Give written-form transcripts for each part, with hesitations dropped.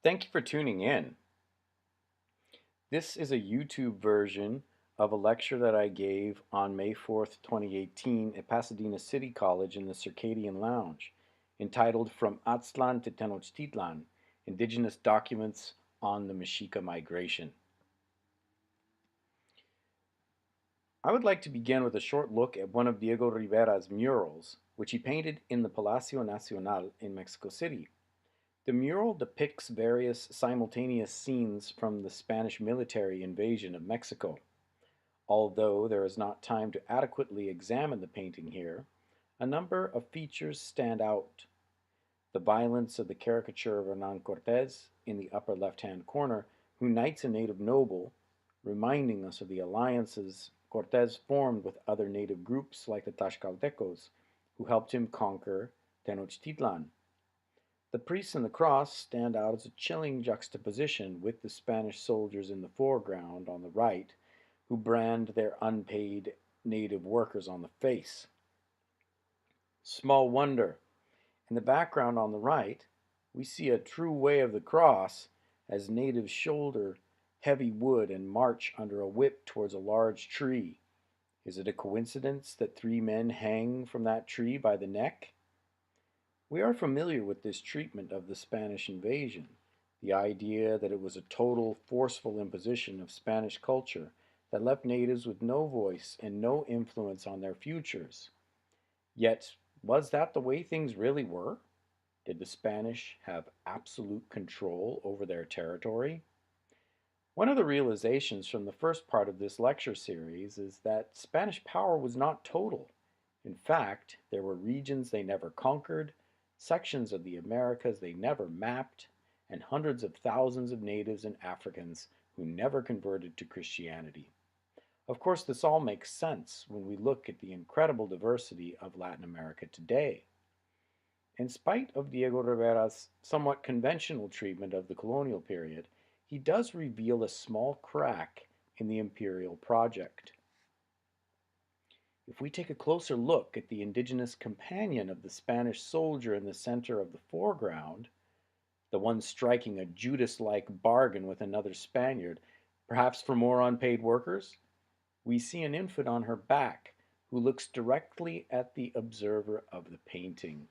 Thank you for tuning in. This is a YouTube version of a lecture that I gave on May 4th, 2018 at Pasadena City College in the Circadian Lounge, entitled From Aztlan to Tenochtitlan, Indigenous Documents on the Mexica Migration. I would like to begin with a short look at one of Diego Rivera's murals, which he painted in the Palacio Nacional in Mexico City. The mural depicts various simultaneous scenes from the Spanish military invasion of Mexico. Although there is not time to adequately examine the painting here, a number of features stand out. The violence of the caricature of Hernan Cortes in the upper left-hand corner, who knights a native noble, reminding us of the alliances Cortes formed with other native groups like the Tlaxcaltecos, who helped him conquer Tenochtitlan. The priests and the cross stand out as a chilling juxtaposition with the Spanish soldiers in the foreground on the right, who brand their unpaid native workers on the face. Small wonder, in the background on the right, we see a true way of the cross as natives shoulder heavy wood and march under a whip towards a large tree. Is it a coincidence that three men hang from that tree by the neck? We are familiar with this treatment of the Spanish invasion, the idea that it was a total, forceful imposition of Spanish culture that left natives with no voice and no influence on their futures. Yet, was that the way things really were? Did the Spanish have absolute control over their territory? One of the realizations from the first part of this lecture series is that Spanish power was not total. In fact, there were regions they never conquered, sections of the Americas they never mapped, and hundreds of thousands of natives and Africans who never converted to Christianity. Of course, this all makes sense when we look at the incredible diversity of Latin America today. In spite of Diego Rivera's somewhat conventional treatment of the colonial period, he does reveal a small crack in the imperial project. If we take a closer look at the indigenous companion of the Spanish soldier in the center of the foreground, the one striking a Judas-like bargain with another Spaniard, perhaps for more unpaid workers, we see an infant on her back who looks directly at the observer of the painting.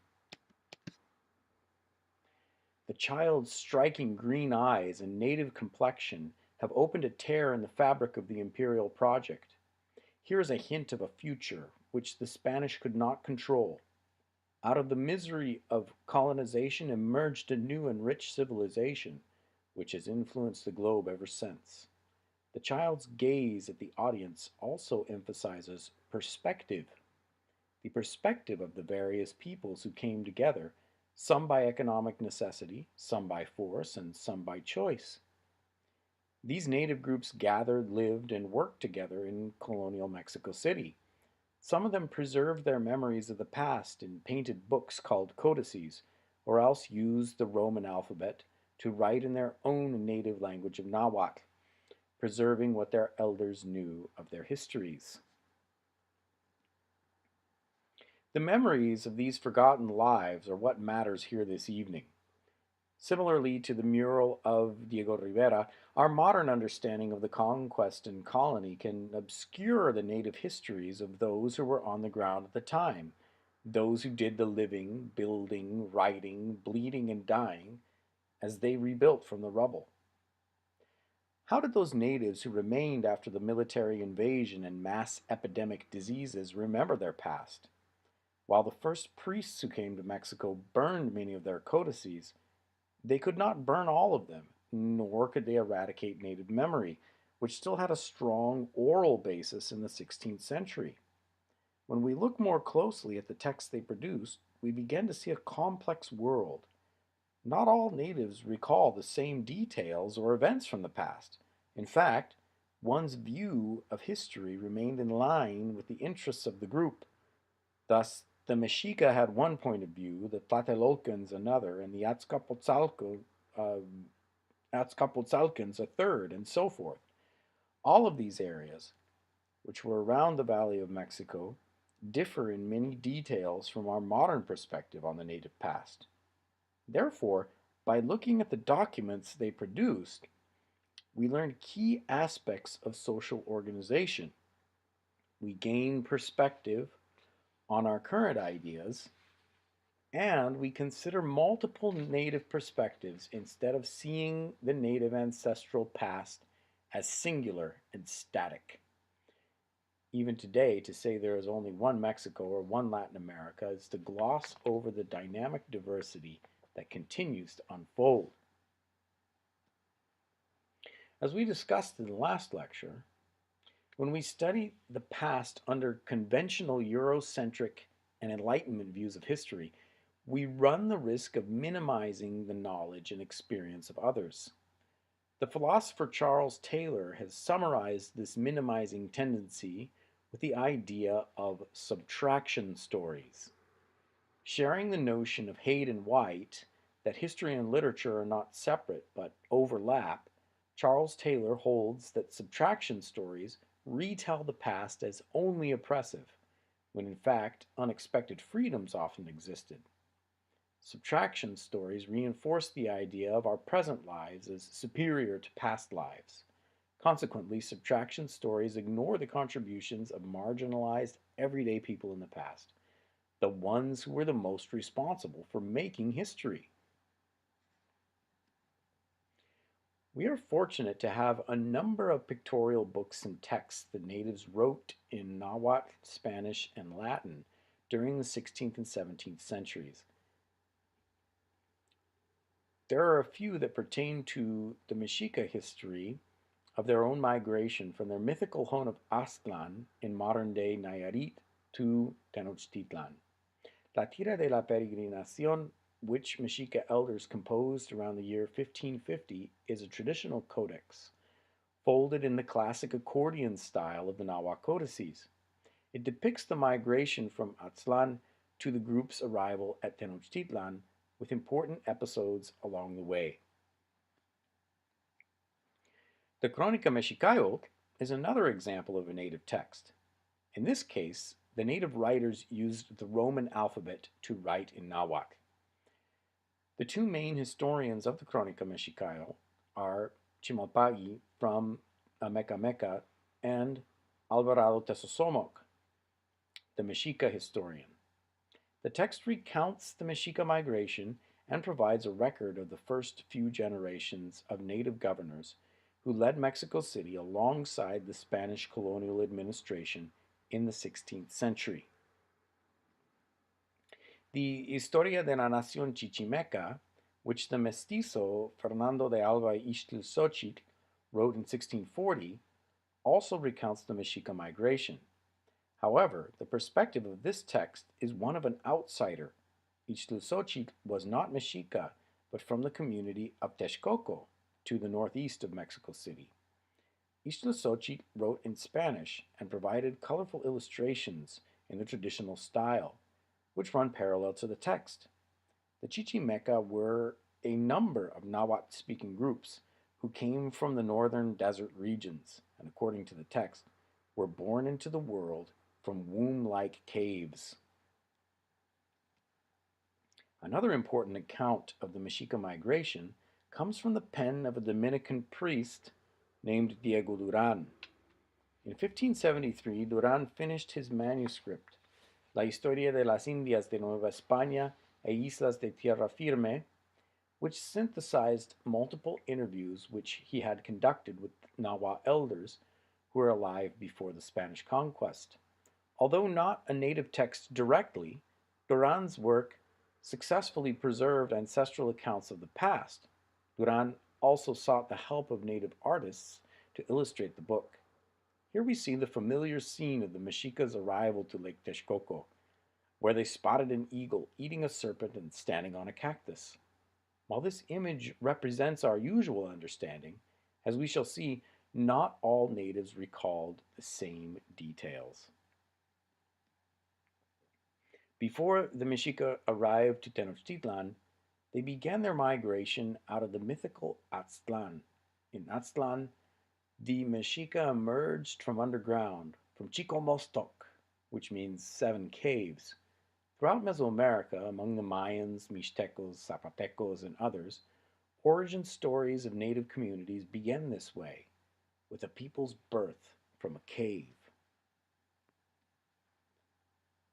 The child's striking green eyes and native complexion have opened a tear in the fabric of the imperial project. Here is a hint of a future which the Spanish could not control. Out of the misery of colonization emerged a new and rich civilization, which has influenced the globe ever since. The child's gaze at the audience also emphasizes perspective, the perspective of the various peoples who came together, some by economic necessity, some by force, and some by choice. These native groups gathered, lived, and worked together in colonial Mexico City. Some of them preserved their memories of the past in painted books called codices, or else used the Roman alphabet to write in their own native language of Nahuatl, preserving what their elders knew of their histories. The memories of these forgotten lives are what matters here this evening. Similarly to the mural of Diego Rivera, our modern understanding of the conquest and colony can obscure the native histories of those who were on the ground at the time, those who did the living, building, writing, bleeding, and dying as they rebuilt from the rubble. How did those natives who remained after the military invasion and mass epidemic diseases remember their past? While the first priests who came to Mexico burned many of their codices, they could not burn all of them, nor could they eradicate native memory, which still had a strong oral basis in the 16th century. When we look more closely at the texts they produced, we begin to see a complex world. Not all natives recall the same details or events from the past. In fact, one's view of history remained in line with the interests of the group. Thus, the Mexica had one point of view, the Tlatelolcans another, and the Azcapotzalcans a third, and so forth. All of these areas, which were around the Valley of Mexico, differ in many details from our modern perspective on the native past. Therefore, By looking at the documents they produced, we learned key aspects of social organization. We gain perspective on our current ideas, and we consider multiple native perspectives instead of seeing the native ancestral past as singular and static. Even today, to say there is only one Mexico or one Latin America is to gloss over the dynamic diversity that continues to unfold. As we discussed in the last lecture, when we study the past under conventional Eurocentric and Enlightenment views of history, we run the risk of minimizing the knowledge and experience of others. The philosopher Charles Taylor has summarized this minimizing tendency with the idea of subtraction stories. Sharing the notion of Hayden White that history and literature are not separate but overlap, Charles Taylor holds that subtraction stories retell the past as only oppressive, when in fact unexpected freedoms often existed. Subtraction stories reinforce the idea of our present lives as superior to past lives. Consequently, subtraction stories ignore the contributions of marginalized, everyday people in the past, the ones who were the most responsible for making history. We are fortunate to have a number of pictorial books and texts the natives wrote in Nahuatl, Spanish, and Latin during the 16th and 17th centuries. There are a few that pertain to the Mexica history of their own migration from their mythical home of Aztlan in modern-day Nayarit to Tenochtitlan. La Tira de la Peregrinación, which Mexica elders composed around the year 1550, is a traditional codex, folded in the classic accordion style of the Nahuatl codices. It depicts the migration from Aztlan to the group's arrival at Tenochtitlan, with important episodes along the way. The Crónica MEXICAYOTL is another example of a native text. In this case, the native writers used the Roman alphabet to write in Nahuatl. The two main historians of the Crónica MEXICAYOTL are Chimalpagui from Amecameca and Alvarado Tesosomoc, the Mexica historian. The text recounts the Mexica migration and provides a record of the first few generations of native governors who led Mexico City alongside the Spanish colonial administration in the 16th century. The Historia de la Nación Chichimeca, which the mestizo Fernando de Alva y Ixtlilxóchitl wrote in 1640, also recounts the Mexica migration. However, the perspective of this text is one of an outsider. Ixtlilxóchitl was not Mexica, but from the community of Texcoco, to the northeast of Mexico City. Ixtlilxóchitl wrote in Spanish and provided colorful illustrations in the traditional style, which run parallel to the text. The Chichimeca were a number of Nahuatl-speaking groups who came from the northern desert regions, and according to the text, were born into the world from womb-like caves. Another important account of the Mexica migration comes from the pen of a Dominican priest named Diego Duran. In 1573, Duran finished his manuscript, La Historia de las Indias de Nueva España e Islas de Tierra Firme, which synthesized multiple interviews which he had conducted with Nahuatl elders who were alive before the Spanish conquest. Although not a native text directly, Duran's work successfully preserved ancestral accounts of the past. Duran also sought the help of native artists to illustrate the book. Here we see the familiar scene of the Mexica's arrival to Lake Texcoco, where they spotted an eagle eating a serpent and standing on a cactus. While this image represents our usual understanding, as we shall see, not all natives recalled the same details. Before the Mexica arrived to Tenochtitlan, they began their migration out of the mythical Aztlan. In Aztlan, the Mexica emerged from underground, from Chicomostoc, which means 7 caves, Throughout Mesoamerica, among the Mayans, Mixtecos, Zapotecos, and others, origin stories of native communities begin this way, with a people's birth from a cave.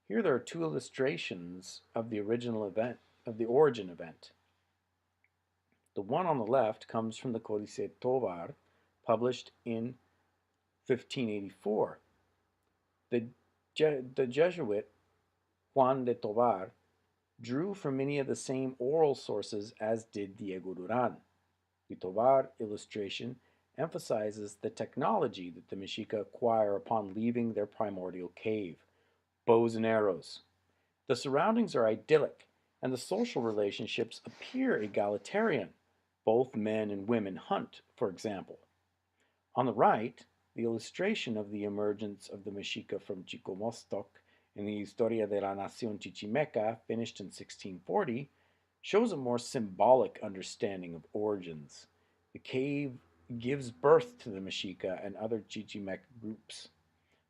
Here there are two illustrations of the original event, of the origin event. The one on the left comes from the Códice Tovar, published in 1584. The, the Jesuit Juan de Tovar drew from many of the same oral sources as did Diego Duran. The Tovar illustration emphasizes the technology that the Mexica acquire upon leaving their primordial cave, bows and arrows. The surroundings are idyllic, and the social relationships appear egalitarian. Both men and women hunt, for example. On the right, the illustration of the emergence of the Mexica from Chicomostoc in the Historia de la Nación Chichimeca, finished in 1640, shows a more symbolic understanding of origins. The cave gives birth to the Mexica and other Chichimeca groups.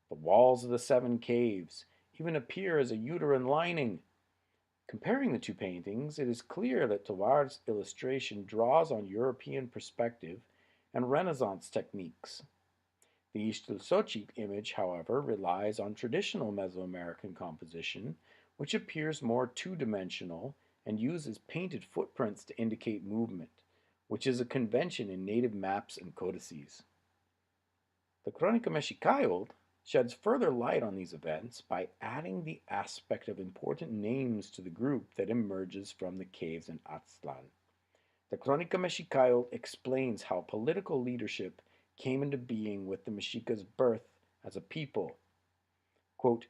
The walls of the seven caves even appear as a uterine lining. Comparing the two paintings, it is clear that Tovar's illustration draws on European perspective and Renaissance techniques. The Ixtlilxochitl image, however, relies on traditional Mesoamerican composition, which appears more two-dimensional and uses painted footprints to indicate movement, which is a convention in native maps and codices. The Crónica MEXICAYOTL sheds further light on these events by adding the aspect of important names to the group that emerges from the caves in Aztlan. The Crónica MEXICAYOTL explains how political leadership came into being with the Mexica's birth as a people. Quote,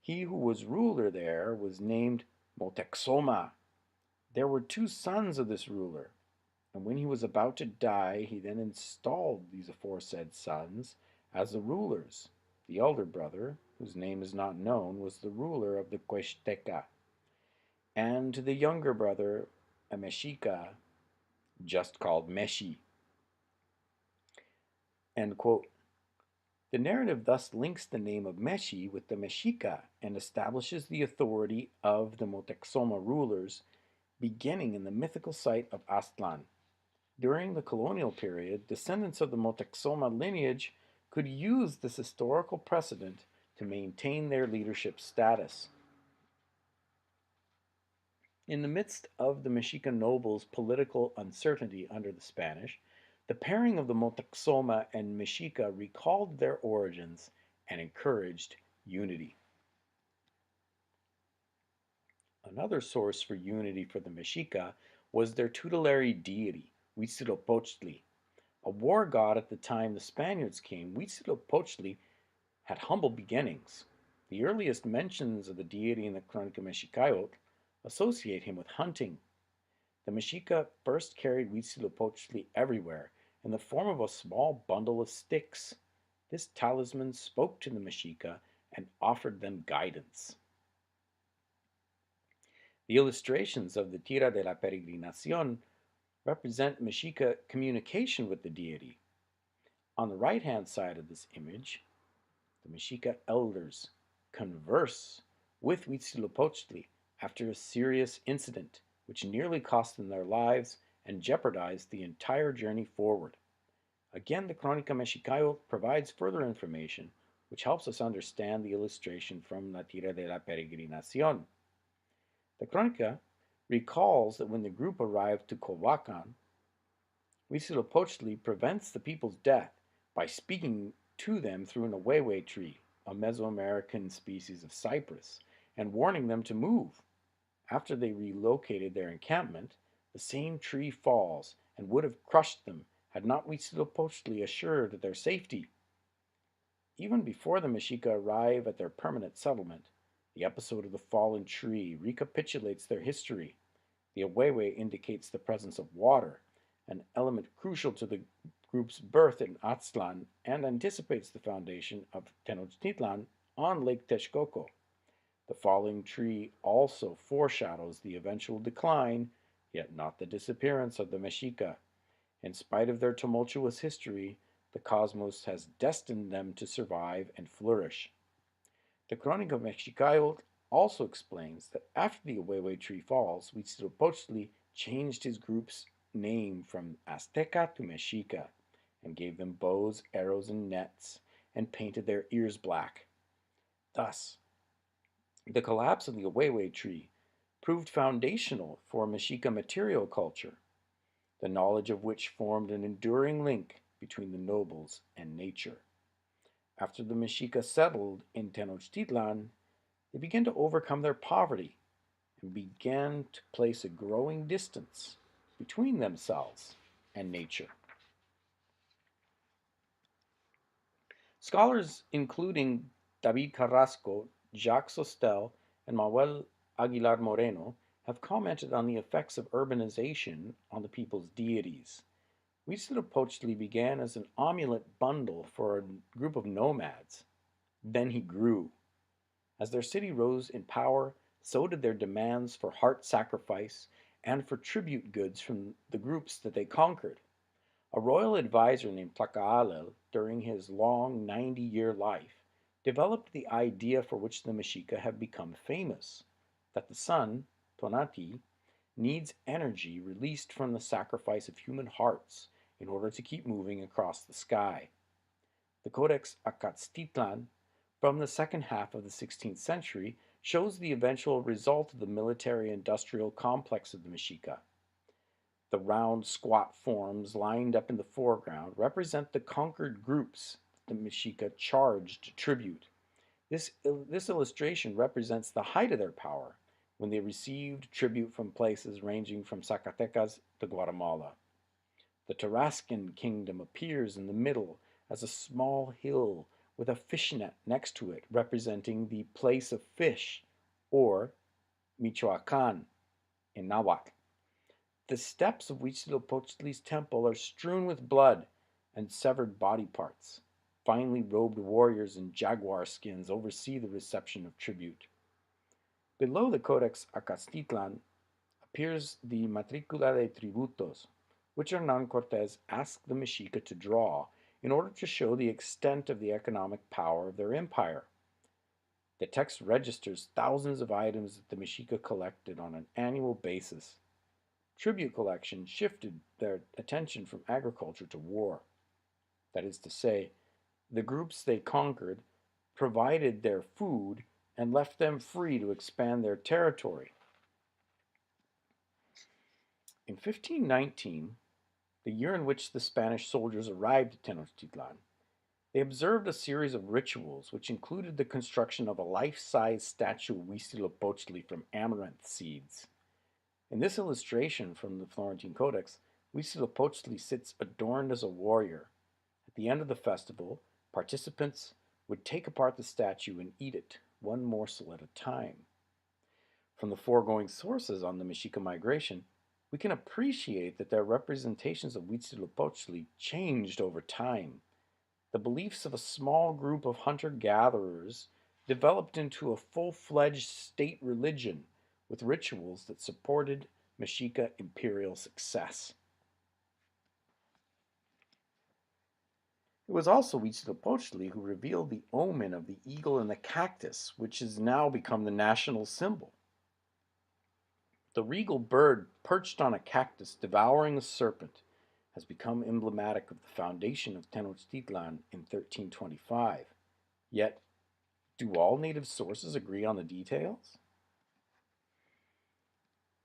he who was ruler there was named Moctezuma. There were two sons of this ruler, and when he was about to die, he then installed these aforesaid sons as the rulers. The elder brother, whose name is not known, was the ruler of the Quixteca, and to the younger brother, a Mexica, just called Meshi. End quote. The narrative thus links the name of Meshi with the Mexica and establishes the authority of the Moctezuma rulers, beginning in the mythical site of Aztlan. During the colonial period, descendants of the Moctezuma lineage could use this historical precedent to maintain their leadership status. In the midst of the Mexican nobles' political uncertainty under the Spanish, the pairing of the Moctezuma and Mexica recalled their origins and encouraged unity. Another source for unity for the Mexica was their tutelary deity, Huitzilopochtli. A war god at the time the Spaniards came, Huitzilopochtli had humble beginnings. The earliest mentions of the deity in the Crónica MEXICAYOTL associate him with hunting. The Mexica first carried Huitzilopochtli everywhere in the form of a small bundle of sticks. This talisman spoke to the Mexica and offered them guidance. The illustrations of the Tira de la Peregrinación represent Mexica communication with the deity. On the right-hand side of this image, the Mexica elders converse with Huitzilopochtli after a serious incident which nearly cost them their lives and jeopardized the entire journey forward. Again, the Crónica MEXICAYOTL provides further information which helps us understand the illustration from La Tira de la Peregrinación. The Crónica recalls that when the group arrived to Culhuacan, Huitzilopochtli prevents the people's death by speaking to them through an away tree, a Mesoamerican species of cypress, and warning them to move. After they relocated their encampment, the same tree falls and would have crushed them had not Huitzilopochtli assured their safety. Even before the Mexica arrive at their permanent settlement, the episode of the fallen tree recapitulates their history. The away indicates the presence of water, an element crucial to the group's birth in Aztlan, and anticipates the foundation of Tenochtitlan on Lake Texcoco. The falling tree also foreshadows the eventual decline, yet not the disappearance of the Mexica. In spite of their tumultuous history, the cosmos has destined them to survive and flourish. The Crónica MEXICAYOTL also explains that after the Aweway tree falls, Huitzilopochtli changed his group's name from Azteca to Mexica and gave them bows, arrows, and nets, and painted their ears black. Thus, the collapse of the Aweway tree proved foundational for Mexica material culture, the knowledge of which formed an enduring link between the nobles and nature. After the Mexica settled in Tenochtitlan, they began to overcome their poverty and began to place a growing distance between themselves and nature. Scholars including David Carrasco, Jacques Sostel, and Manuel Aguilar Moreno have commented on the effects of urbanization on the people's deities. Huitzilopochtli began as an amulet bundle for a group of nomads. Then he grew. As their city rose in power, so did their demands for heart sacrifice and for tribute goods from the groups that they conquered. A royal advisor named Tlacaalel, during his long 90-year life, developed the idea for which the Mexica have become famous, that the sun, Tonati, needs energy released from the sacrifice of human hearts in order to keep moving across the sky. The Codex Acatztitlan, from the second half of the 16th century, shows the eventual result of the military-industrial complex of the Mexica. The round, squat forms lined up in the foreground represent the conquered groups that the Mexica charged tribute. This illustration represents the height of their power when they received tribute from places ranging from Zacatecas to Guatemala. The Tarascan kingdom appears in the middle as a small hill with a fishnet next to it representing the place of fish, or Michoacán in Nahuatl. The steps of Huitzilopochtli's temple are strewn with blood and severed body parts. Finely robed warriors in jaguar skins oversee the reception of tribute. Below the Codex Acatztitlan appears the Matricula de Tributos, which Hernán Cortés asked the Mexica to draw in order to show the extent of the economic power of their empire. The text registers thousands of items that the Mexica collected on an annual basis. Tribute collection shifted their attention from agriculture to war. That is to say, the groups they conquered provided their food and left them free to expand their territory. In 1519, the year in which the Spanish soldiers arrived at Tenochtitlan, they observed a series of rituals which included the construction of a life-size statue of Huitzilopochtli from amaranth seeds. In this illustration from the Florentine Codex, Huitzilopochtli sits adorned as a warrior. At the end of the festival, participants would take apart the statue and eat it, one morsel at a time. From the foregoing sources on the Mexica migration, we can appreciate that their representations of Huitzilopochtli changed over time. The beliefs of a small group of hunter-gatherers developed into a full-fledged state religion with rituals that supported Mexica imperial success. It was also Huitzilopochtli who revealed the omen of the eagle and the cactus, which has now become the national symbol. The regal bird perched on a cactus devouring a serpent has become emblematic of the foundation of Tenochtitlan in 1325. Yet, do all native sources agree on the details?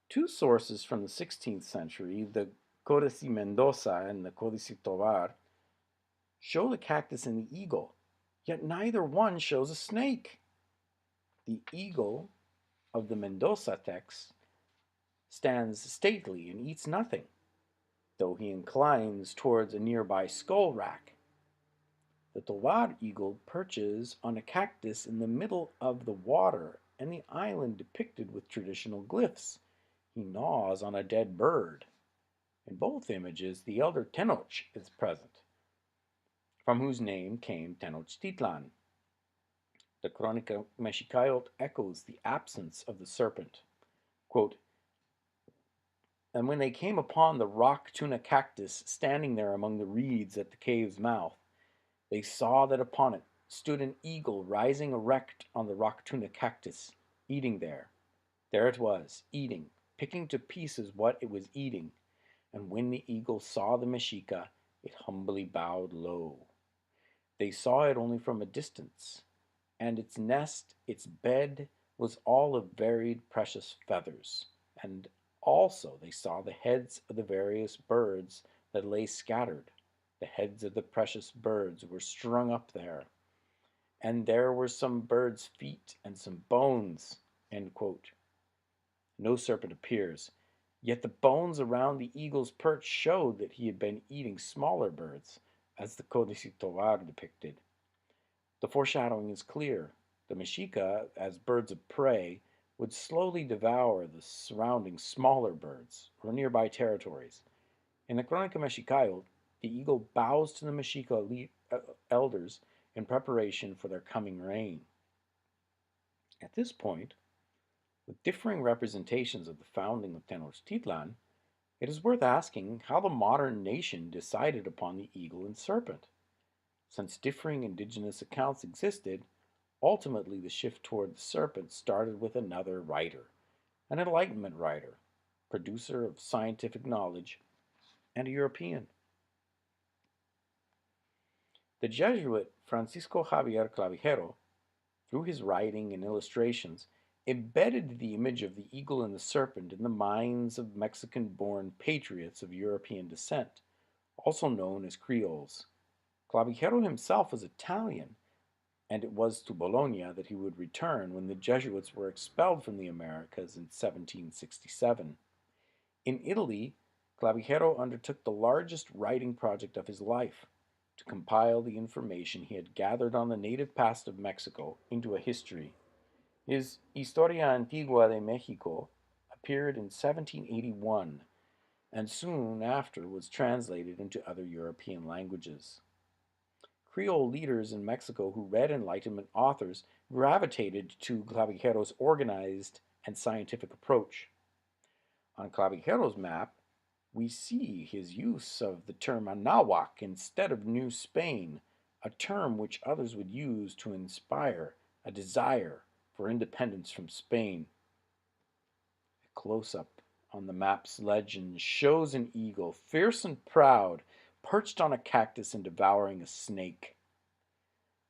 Two sources from the 16th century, the Códice Mendoza and the Códice Tovar, show the cactus and the eagle, yet neither one shows a snake. The eagle of the Mendoza text stands stately and eats nothing, though he inclines towards a nearby skull rack. The Tovar eagle perches on a cactus in the middle of the water and the island depicted with traditional glyphs. He gnaws on a dead bird. In both images, the elder Tenoch is present, from whose name came Tenochtitlan. The CRÓNICA MEXICAYOTL echoes the absence of the serpent. Quote, "And when they came upon the rock tuna cactus standing there among the reeds at the cave's mouth, they saw that upon it stood an eagle rising erect on the rock tuna cactus, eating there. There it was, eating, picking to pieces what it was eating. And when the eagle saw the Mexica, it humbly bowed low. They saw it only from a distance, and its nest, its bed, was all of varied precious feathers, and also they saw the heads of the various birds that lay scattered. The heads of the precious birds were strung up there, and there were some birds' feet and some bones. End quote. No serpent appears, yet the bones around the eagle's perch showed that he had been eating smaller birds, as the Códice depicted. The foreshadowing is clear. The Mexica, as birds of prey, would slowly devour the surrounding smaller birds or nearby territories. In the Crónica Mexicayotl, the eagle bows to the Mexica elders in preparation for their coming reign. At this point, with differing representations of the founding of Tenochtitlan, it is worth asking how the modern nation decided upon the eagle and serpent. Since differing indigenous accounts existed, ultimately the shift toward the serpent started with another writer, an Enlightenment writer, producer of scientific knowledge, and a European. The Jesuit Francisco Javier Clavijero, through his writing and illustrations, embedded the image of the eagle and the serpent in the minds of Mexican-born patriots of European descent, also known as Creoles. Clavijero himself was Italian, and it was to Bologna that he would return when the Jesuits were expelled from the Americas in 1767. In Italy, Clavijero undertook the largest writing project of his life, to compile the information he had gathered on the native past of Mexico into a history. His Historia Antigua de Mexico appeared in 1781 and soon after was translated into other European languages. Creole leaders in Mexico who read Enlightenment authors gravitated to Clavijero's organized and scientific approach. On Clavijero's map, we see his use of the term Anahuac instead of New Spain, a term which others would use to inspire a desire for independence from Spain. A close-up on the map's legend shows an eagle, fierce and proud, perched on a cactus and devouring a snake.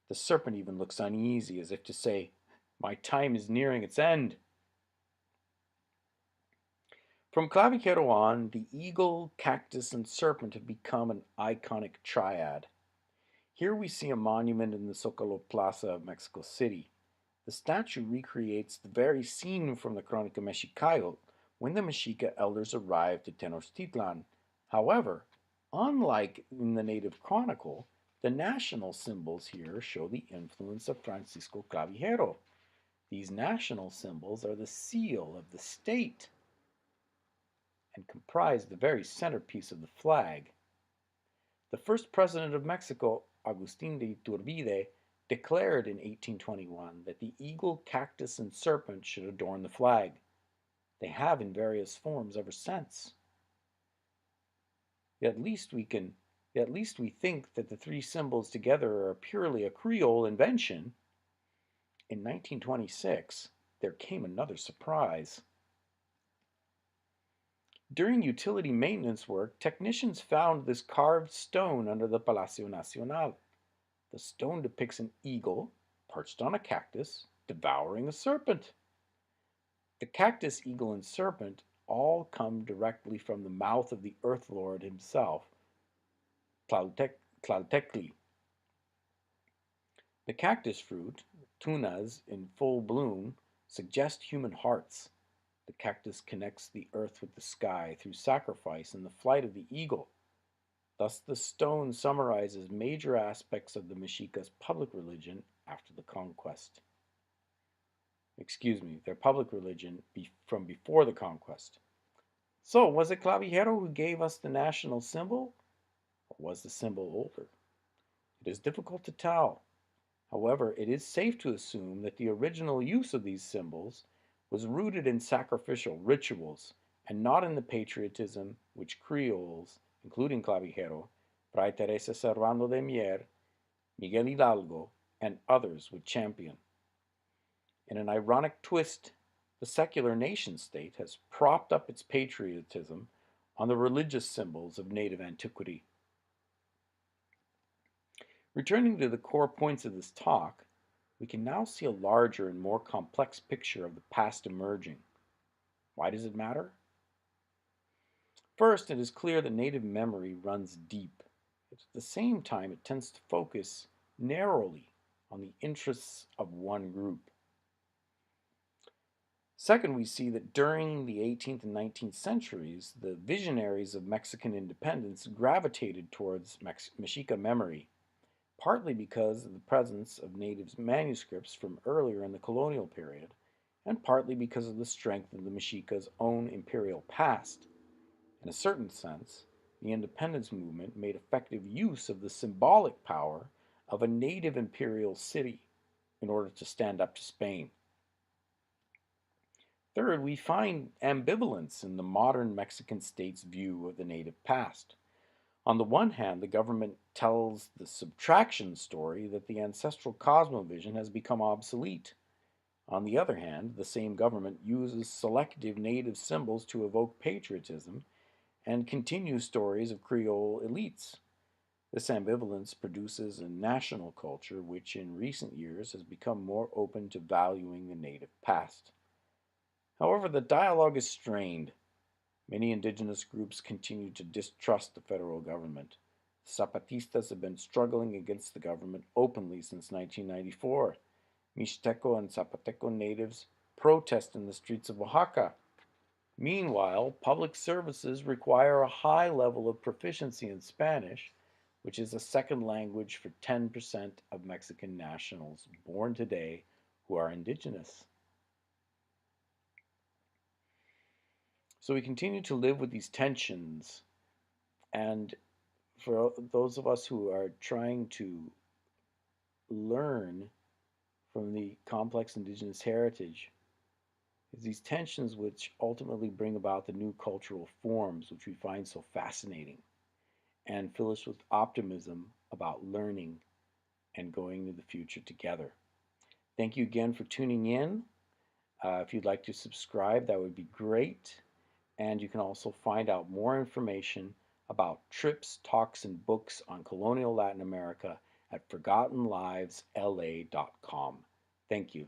The serpent even looks uneasy, as if to say, "My time is nearing its end." From Clavijero on, the eagle, cactus, and serpent have become an iconic triad. Here we see a monument in the Zocalo Plaza of Mexico City. The statue recreates the very scene from the Crónica Mexicayotl when the Mexica elders arrived at Tenochtitlan. However, unlike in the native chronicle, the national symbols here show the influence of Francisco Clavijero. These national symbols are the seal of the state and comprise the very centerpiece of the flag. The first president of Mexico, Agustín de Iturbide, declared in 1821 that the eagle, cactus, and serpent should adorn the flag. They have in various forms ever since. At least we think that the three symbols together are purely a Creole invention. In 1926, there came another surprise. During utility maintenance work, technicians found this carved stone under the Palacio Nacional. The stone depicts an eagle perched on a cactus, devouring a serpent. The cactus, eagle, and serpent all come directly from the mouth of the Earth Lord himself, Tlaltecli. The cactus fruit, tunas in full bloom, suggest human hearts. The cactus connects the earth with the sky through sacrifice and the flight of the eagle. Thus, the stone summarizes major aspects of the Mexica's public religion after the conquest. Their public religion from before the conquest. So, was it Clavijero who gave us the national symbol, or was the symbol older? It is difficult to tell. However, it is safe to assume that the original use of these symbols was rooted in sacrificial rituals and not in the patriotism which Creoles, including Clavijero, Fray Teresa Servando de Mier, Miguel Hidalgo, and others would champion. In an ironic twist, the secular nation state has propped up its patriotism on the religious symbols of native antiquity. Returning to the core points of this talk, we can now see a larger and more complex picture of the past emerging. Why does it matter? First, it is clear that native memory runs deep. At the same time, it tends to focus narrowly on the interests of one group. Second, we see that during the 18th and 19th centuries, the visionaries of Mexican independence gravitated towards Mexica memory, partly because of the presence of native manuscripts from earlier in the colonial period, and partly because of the strength of the Mexica's own imperial past. In a certain sense, the independence movement made effective use of the symbolic power of a native imperial city in order to stand up to Spain. Third, we find ambivalence in the modern Mexican state's view of the native past. On the one hand, the government tells the subtraction story that the ancestral cosmovision has become obsolete. On the other hand, the same government uses selective native symbols to evoke patriotism and continues stories of Creole elites. This ambivalence produces a national culture which in recent years has become more open to valuing the native past. However, the dialogue is strained. Many indigenous groups continue to distrust the federal government. Zapatistas have been struggling against the government openly since 1994. Mixteco and Zapoteco natives protest in the streets of Oaxaca. Meanwhile, public services require a high level of proficiency in Spanish, which is a second language for 10% of Mexican nationals born today who are indigenous. So we continue to live with these tensions, and for those of us who are trying to learn from the complex indigenous heritage, is these tensions which ultimately bring about the new cultural forms which we find so fascinating and fill us with optimism about learning and going into the future together. Thank you again for tuning in. If you'd like to subscribe, that would be great. And you can also find out more information about trips, talks, and books on colonial Latin America at ForgottenLivesLA.com. Thank you.